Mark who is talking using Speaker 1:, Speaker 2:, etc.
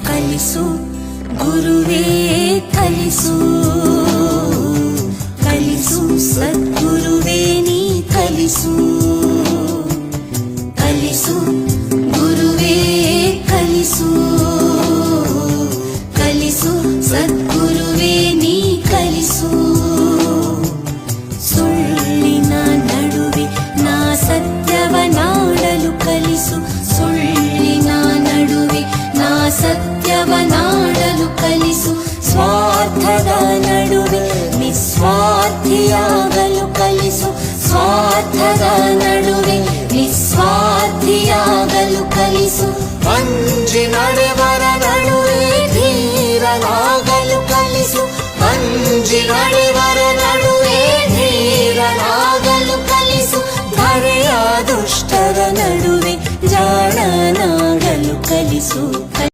Speaker 1: ಕಲಿಸು ಗುರುವೇ ಕಲಿಸು, ಕಲಿಸು ಸದ್ಗುರುವೇ ನೀ ಕಲಿಸು, ಕಲಿಸು ಗುರುವೇ ಕಲಿಸು, ಕಲಿಸು ಸದ್ಗುರುವೇ ನೀ ಕಲಿಸು. ಸುಳ್ಳಿನ ನಡುವೆ ನಾ ಸತ್ಯವನಾಡಲು ಕಲಿಸು, ಸುಳ್ಳಿನ ನಡುವೆ ನಾ ಸತ್ಯವನಾಡಲು ಕಲಿಸು. ಸ್ವಾರ್ಥದ ನಡುವೆ ನಿಸ್ವಾರ್ಥಿಯಾಗಲು ಕಲಿಸು, ಸ್ವಾರ್ಥದ ನಡುವೆ ನಿಸ್ವಾರ್ಥಿಯಾಗಲು ಕಲಿಸು. ಅಂಜಿ ನಡೆವರ ನಡುವೆ ಧೀರನಾಗಲು ಕಲಿಸು, ಅಂಜಿ ನಡೆವರ ನಡುವೆ ಧೀರನಾಗಲು ಕಲಿಸು. ಧರೆಯ ದುಷ್ಟರ ನಡುವೆ ಜಾಣನಾಗಲು ಕಲಿಸು.